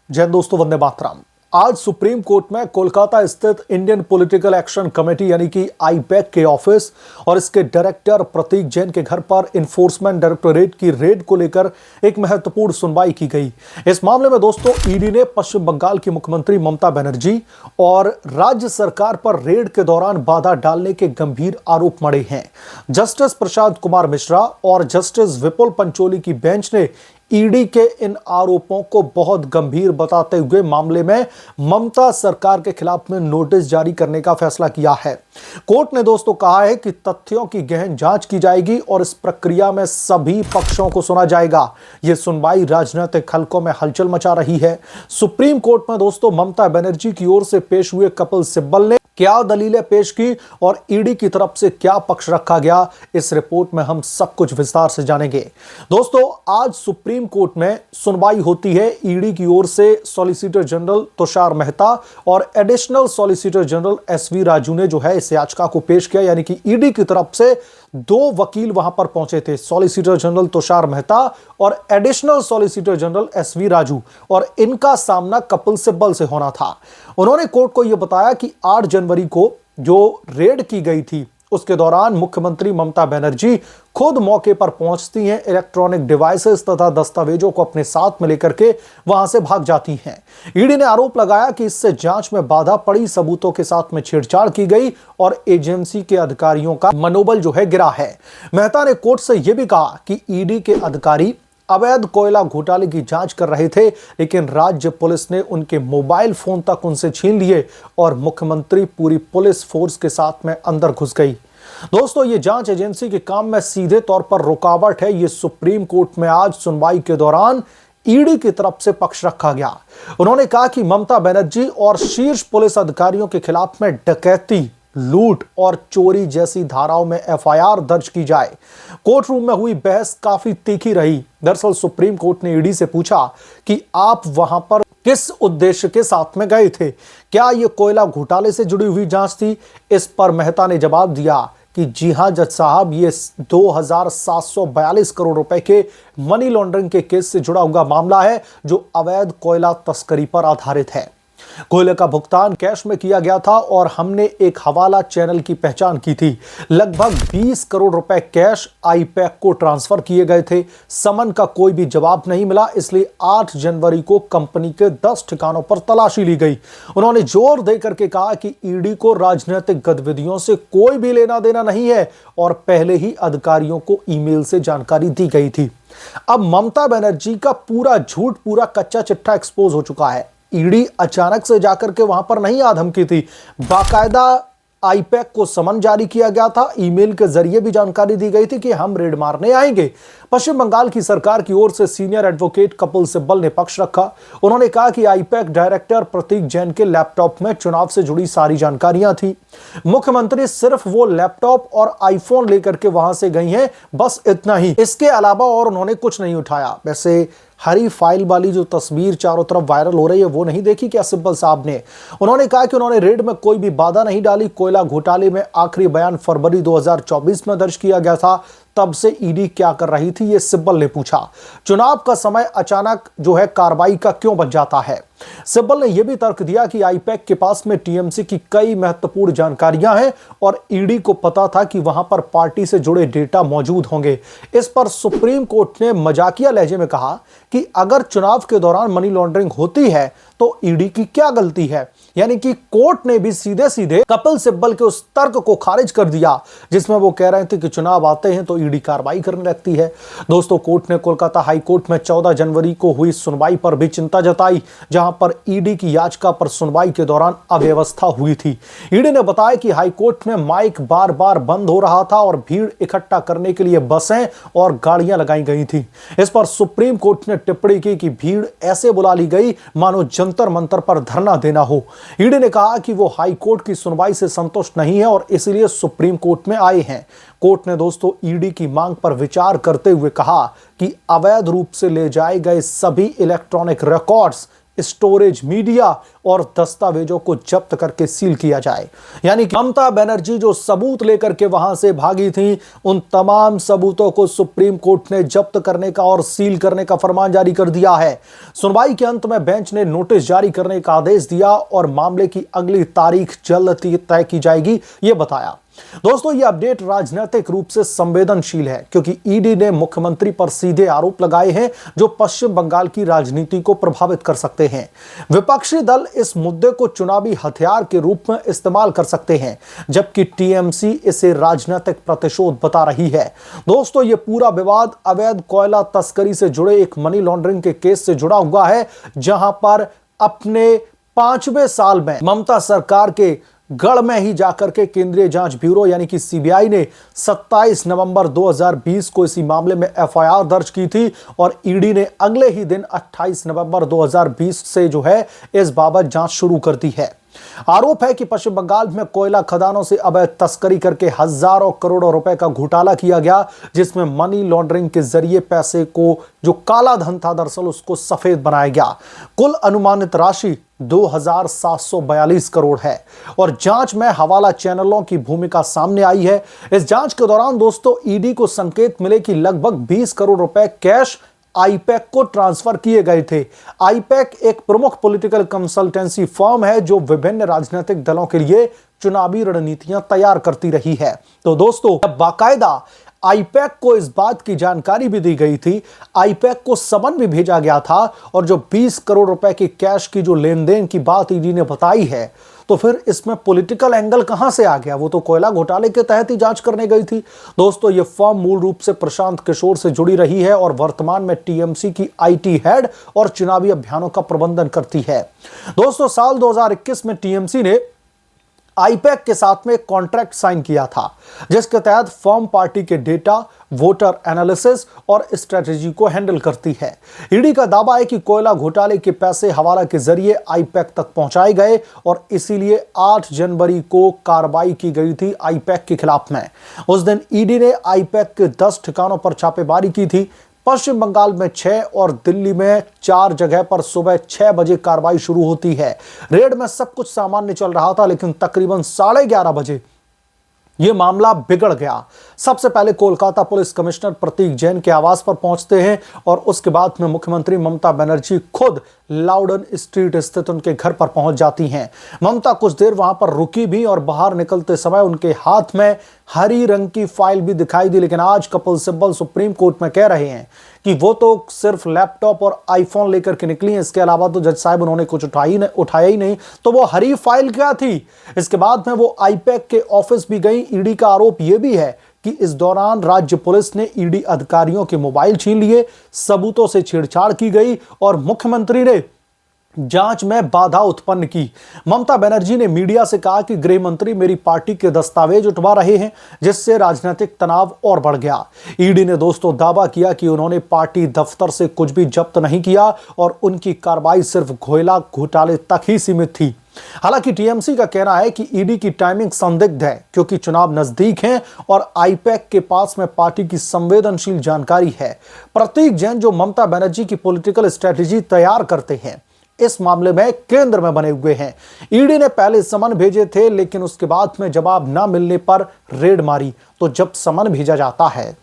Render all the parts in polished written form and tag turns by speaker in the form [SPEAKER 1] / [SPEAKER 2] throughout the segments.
[SPEAKER 1] जय हिंद दोस्तों, वंदे मातरम। आज सुप्रीम कोर्ट में कोलकाता स्थित इंडियन पॉलिटिकल एक्शन कमेटी यानी कि आईपैक के ऑफिस और इसके डायरेक्टर प्रतीक जैन के घर पर इन्फोर्समेंट डायरेक्टोरेट की रेड को लेकर एक महत्वपूर्ण सुनवाई की गई। इस मामले में दोस्तों ईडी ने पश्चिम बंगाल की मुख्यमंत्री ममता बनर्जी और राज्य सरकार पर रेड के दौरान बाधा डालने के गंभीर आरोप मढ़े हैं। जस्टिस प्रशांत कुमार मिश्रा और जस्टिस विपुल पंचोली की बेंच ने ईडी के इन आरोपों को बहुत गंभीर बताते हुए मामले में ममता सरकार के खिलाफ में नोटिस जारी करने का फैसला किया है। कोर्ट ने दोस्तों कहा है कि तथ्यों की गहन जांच की जाएगी और इस प्रक्रिया में सभी पक्षों को सुना जाएगा। यह सुनवाई राजनीतिक हलकों में हलचल मचा रही है। सुप्रीम कोर्ट में दोस्तों ममता बनर्जी की ओर से पेश हुए कपिल सिब्बल ने क्या दलीलें पेश की और ईडी की तरफ से क्या पक्ष रखा गया, इस रिपोर्ट में हम सब कुछ विस्तार से जानेंगे। दोस्तों आज सुप्रीम कोर्ट में सुनवाई होती है। ईडी की ओर से सॉलिसिटर जनरल तुषार मेहता और additional solicitor general S V Raju ने जो है इस याचिका को पेश किया, यानी कि ईडी की तरफ से दो वकील वहां पर पहुंचे थे, सॉलिसिटर जनरल तुषार मेहता और additional solicitor general S V Raju, और इनका सामना कपिल सिब्बल से होना था। उन्होंने कोर्ट को यह बताया कि 8 जनवरी को जो रेड की गई थी उसके दौरान मुख्यमंत्री ममता बनर्जी खुद मौके पर पहुंचती हैं, इलेक्ट्रॉनिक डिवाइसेस तथा दस्तावेजों को अपने साथ में लेकर के वहां से भाग जाती हैं। ईडी ने आरोप लगाया कि इससे जांच में बाधा पड़ी, सबूतों के साथ में छेड़छाड़ की गई और एजेंसी के अधिकारियों का मनोबल जो है गिरा है। मेहता ने कोर्ट से यह भी कहा कि ईडी के अधिकारी अवैध कोयला घोटाले की जांच कर रहे थे, लेकिन राज्य पुलिस ने उनके मोबाइल फोन तक उनसे छीन लिए और मुख्यमंत्री पूरी पुलिस फोर्स के साथ में अंदर घुस गई। दोस्तों ये जांच एजेंसी के काम में सीधे तौर पर रुकावट है। ये सुप्रीम कोर्ट में आज सुनवाई के दौरान ईडी की तरफ से पक्ष रखा गया। उन्होंने कहा कि ममता बनर्जी और शीर्ष पुलिस अधिकारियों के खिलाफ में डकैती, लूट और चोरी जैसी धाराओं में एफआईआर दर्ज की जाए। कोर्ट रूम में हुई बहस काफी तीखी रही। दरअसल सुप्रीम कोर्ट ने ईडी से पूछा कि आप वहां पर किस उद्देश्य के साथ में गए थे, क्या यह कोयला घोटाले से जुड़ी हुई जांच थी? इस पर मेहता ने जवाब दिया कि जी हां जज साहब, ये 2742 करोड़ रुपए के मनी लॉन्ड्रिंग के केस से जुड़ा हुआ मामला है जो अवैध कोयला तस्करी पर आधारित है। कोयले का भुगतान कैश में किया गया था और हमने एक हवाला चैनल की पहचान की थी। लगभग 20 करोड़ रुपए कैश आईपैक को ट्रांसफर किए गए थे। समन का कोई भी जवाब नहीं मिला, इसलिए 8 जनवरी को कंपनी के 10 ठिकानों पर तलाशी ली गई। उन्होंने जोर देकर के कहा कि ईडी को राजनीतिक गतिविधियों से कोई भी लेना देना नहीं है और पहले ही अधिकारियों को ईमेल से जानकारी दी गई थी। अब ममता बनर्जी का पूरा झूठ, पूरा कच्चा चिट्ठा एक्सपोज हो चुका है। ईडी अचानक से जाकर के वहां पर नहीं आधमकी थी, बाकायदा आईपैक को समन जारी किया गया था। ईमेल के जरिए भी जानकारी दी गई थी कि हम रेड मारने आएंगे। पश्चिम बंगाल की सरकार की ओर से सीनियर एडवोकेट कपिल सिब्बल ने पक्ष रखा। उन्होंने कहा कि आईपैक डायरेक्टर प्रतीक जैन के लैपटॉप में चुनाव से जुड़ी सारी जानकारियां थी। मुख्यमंत्री सिर्फ वो लैपटॉप और आईफोन लेकर के वहां से गई हैं, बस इतना ही। इसके अलावा और उन्होंने कुछ नहीं उठाया। वैसे हरी फाइल वाली जो तस्वीर चारों तरफ वायरल हो रही है वो नहीं देखी क्या सिब्बल साहब ने? उन्होंने कहा कि उन्होंने रेड में कोई भी बाधा नहीं डाली। कोयला घोटाले में आखिरी बयान फरवरी 2024 में दर्ज किया गया था। तब से ईडी क्या कर रही थी, ये सिब्बल ने पूछा। चुनाव का समय अचानक जो है कार्रवाई का क्यों बच जाता है? सिब्बल ने यह भी तर्क दिया कि आईपैक के पास में टीएमसी की कई महत्वपूर्ण जानकारियां हैं और ईडी को पता था कि वहां पर पार्टी से जुड़े डेटा मौजूद होंगे। इस पर सुप्रीम कोर्ट ने मजाकिया लहजे में कहा कि अगर चुनाव के दौरान मनी लॉन्ड्रिंग होती है तो ईडी की क्या गलती है? यानी कि कोर्ट ने भी सीधे सीधे कपिल सिब्बल के उस तर्क को खारिज कर दिया जिसमें वो कह रहे थे कि चुनाव आते हैं तो ईडी कार्रवाई करने लगती है। दोस्तों कोर्ट ने कोलकाता हाई कोर्ट में 14 जनवरी को हुई सुनवाई पर भी चिंता जताई, जहां पर ईडी की याचिका पर सुनवाई के दौरान अव्यवस्था हुई थी। ईडी ने बताया कि हाई कोर्ट में माइक बार बार बंद हो रहा था और भीड़ इकट्ठा करने के लिए बसें और गाड़ियां लगाई गई थी। इस पर सुप्रीम कोर्ट ने टिप्पणी की कि भीड़ ऐसे बुला ली गई मानो जंतर मंतर पर धरना देना हो। ईडी ने कहा कि वो हाई कोर्ट की सुनवाई से संतुष्ट नहीं है और इसलिए सुप्रीम कोर्ट में आए हैं। कोर्ट ने दोस्तों ईडी की मांग पर विचार करते हुए कहा कि अवैध रूप से ले जाए गए सभी इलेक्ट्रॉनिक रिकॉर्ड्स स्टोरेज, मीडिया और दस्तावेजों को जब्त करके सील किया जाए। यानी कि ममता बनर्जी जो सबूत लेकर के वहां से भागी थी, उन तमाम सबूतों को सुप्रीम कोर्ट ने जब्त करने का और सील करने का फरमान जारी कर दिया है। सुनवाई के अंत में बेंच ने नोटिस जारी करने का आदेश दिया और मामले की अगली तारीख जल्द तय की जाएगी, यह बताया। दोस्तों, यह अपडेट राजनीतिक रूप से संवेदनशील है क्योंकि ईडी ने मुख्यमंत्री पर सीधे आरोप लगाए हैं जो पश्चिम बंगाल की राजनीति को प्रभावित कर सकते हैं। विपक्षी दल इस मुद्दे को चुनावी हथियार के रूप में इस्तेमाल कर सकते हैं, जबकि टीएमसी इसे राजनीतिक प्रतिशोध बता रही है। दोस्तों, यह पूरा विवाद अवैध कोयला तस्करी से जुड़े एक मनी लॉन्ड्रिंग के केस से जुड़ा हुआ है, जहां पर अपने 5वें साल में ममता सरकार के गढ़ में ही जाकर के केंद्रीय जांच ब्यूरो यानी कि सीबीआई ने 27 नवंबर 2020 को इसी मामले में एफआईआर दर्ज की थी और ईडी ने अगले ही दिन 28 नवंबर 2020 से जो है इस बाबत जांच शुरू कर दी है। आरोप है कि पश्चिम बंगाल में कोयला खदानों से अवैध तस्करी करके हजारों करोड़ों रुपए का घोटाला किया गया, जिसमें मनी लॉन्ड्रिंग के जरिए पैसे को, जो काला धन था दरअसल, उसको सफेद बनाया गया। कुल अनुमानित राशि 2742 करोड़ है और जांच में हवाला चैनलों की भूमिका सामने आई है। इस जांच के दौरान दोस्तों ईडी को संकेत मिले कि लगभग 20 करोड़ रुपए कैश आईपैक को ट्रांसफर किए गए थे। आईपैक एक प्रमुख पॉलिटिकल कंसल्टेंसी फर्म है जो विभिन्न राजनीतिक दलों के लिए चुनावी रणनीतियां तैयार करती रही है। तो दोस्तों, बाकायदा आईपैक को इस बात की जानकारी भी दी गई थी, आईपैक को समन भी भेजा गया था और जो 20 करोड़ रुपए की कैश की जो लेन देन की बात ईडी ने बताई है, तो फिर इसमें पॉलिटिकल एंगल कहां से आ गया? वो तो कोयला घोटाले के तहत ही जांच करने गई थी। दोस्तों, ये फर्म मूल रूप से प्रशांत किशोर से जुड़ी रही है और वर्तमान में टीएमसी की आईटी हेड और चुनावी अभियानों का प्रबंधन करती है। दोस्तों, साल 2021 में टीएमसी ने आईपैक के साथ में एक कॉन्ट्रैक्ट साइन किया था, जिसके तहत फर्म पार्टी के डेटा, वोटर एनालिसिस और स्ट्रेटेजी को हैंडल करती है। ईडी का दावा है कि कोयला घोटाले के पैसे हवाला के जरिए आईपैक तक पहुंचाए गए और इसीलिए 8 जनवरी को कार्रवाई की गई थी आईपैक के खिलाफ में। उस दिन ईडी ने आईपैक के 10 ठिकानों पर छापेमारी की थी। पश्चिम बंगाल में 6 और दिल्ली में 4 जगह पर सुबह 6 बजे कार्रवाई शुरू होती है। रेड में सब कुछ सामान्य चल रहा था, लेकिन तकरीबन 11:30 बजे यह मामला बिगड़ गया। सबसे पहले कोलकाता पुलिस कमिश्नर प्रतीक जैन के आवास पर पहुंचते हैं और उसके बाद में मुख्यमंत्री ममता बनर्जी खुद लाउडन स्ट्रीट स्थित उनके घर पर पहुंच जाती हैं। ममता कुछ देर वहां पर रुकी भी और बाहर निकलते समय उनके हाथ में हरी रंग की फाइल भी दिखाई दी। लेकिन आज कपिल सिब्बल सुप्रीम कोर्ट में कह रहे हैं कि वो तो सिर्फ लैपटॉप और आईफोन लेकर के निकली हैं, इसके अलावा तो जज साहब उन्होंने कुछ उठाया ही नहीं। तो वो हरी फाइल क्या थी? इसके बाद में वो आईपैक के ऑफिस भी गई। ईडी का आरोप यह भी है कि इस दौरान राज्य पुलिस ने ईडी अधिकारियों के मोबाइल छीन लिए, सबूतों से छेड़छाड़ की गई और मुख्यमंत्री ने जांच में बाधा उत्पन्न की। ममता बनर्जी ने मीडिया से कहा कि गृह मंत्री मेरी पार्टी के दस्तावेज उठवा रहे हैं, जिससे राजनीतिक तनाव और बढ़ गया। ईडी ने दोस्तों दावा किया कि उन्होंने पार्टी दफ्तर से कुछ भी जब्त नहीं किया और उनकी कार्रवाई सिर्फ कोयला घोटाले तक ही सीमित थी। हालांकि टीएमसी का कहना है कि ईडी की टाइमिंग संदिग्ध है क्योंकि चुनाव नजदीक हैं और आईपैक के पास में पार्टी की संवेदनशील जानकारी है। प्रतीक जैन जो ममता बनर्जी की पॉलिटिकल स्ट्रेटेजी तैयार करते हैं, इस मामले में केंद्र में बने हुए हैं। ईडी ने पहले समन भेजे थे, लेकिन उसके बाद में जवाब न मिलने पर रेड मारी। तो जब समन भेजा जाता है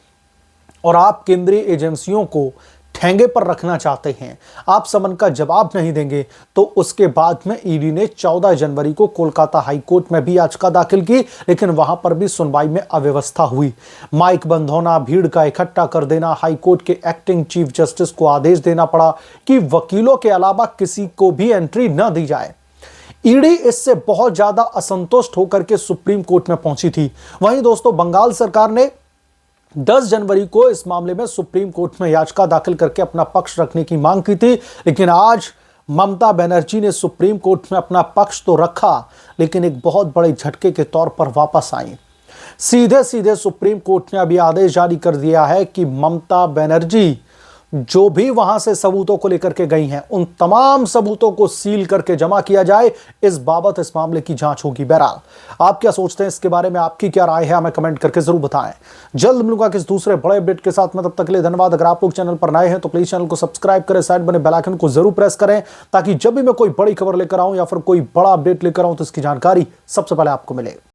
[SPEAKER 1] और आप केंद्रीय एजेंसियों को ठेंगे पर रखना चाहते हैं, आप समन का जवाब नहीं देंगे, तो उसके बाद में ईडी ने 14 जनवरी को कोलकाता हाईकोर्ट में भी याचिका दाखिल की, लेकिन वहां पर भी सुनवाई में अव्यवस्था हुई। माइक बंद होना, भीड़ का इकट्ठा कर देना, हाईकोर्ट के एक्टिंग चीफ जस्टिस को आदेश देना पड़ा कि वकीलों के अलावा किसी को भी एंट्री न दी जाए। ईडी इससे बहुत ज्यादा असंतुष्ट होकर के सुप्रीम कोर्ट में पहुंची थी। वहीं दोस्तों, बंगाल सरकार ने 10 जनवरी को इस मामले में सुप्रीम कोर्ट में याचिका दाखिल करके अपना पक्ष रखने की मांग की थी, लेकिन आज ममता बनर्जी ने सुप्रीम कोर्ट में अपना पक्ष तो रखा, लेकिन एक बहुत बड़े झटके के तौर पर वापस आई। सीधे सीधे सुप्रीम कोर्ट ने अभी आदेश जारी कर दिया है कि ममता बनर्जी जो भी वहां से सबूतों को लेकर के गई हैं उन तमाम सबूतों को सील करके जमा किया जाए। इस बाबत इस मामले की जांच होगी। बहरहाल आप क्या सोचते हैं इसके बारे में, आपकी क्या राय है, हमें कमेंट करके जरूर बताएं। जल्द मिलूंगा किस दूसरे बड़े अपडेट के साथ में, तब तक के लिए धन्यवाद। अगर आप लोग चैनल पर नए हैं तो प्लीज चैनल को सब्सक्राइब करें, साइड बने बेल आइकन को जरूर प्रेस करें, ताकि जब भी मैं कोई बड़ी खबर लेकर आऊं या फिर कोई बड़ा अपडेट लेकर आऊं तो इसकी जानकारी सबसे पहले आपको मिले।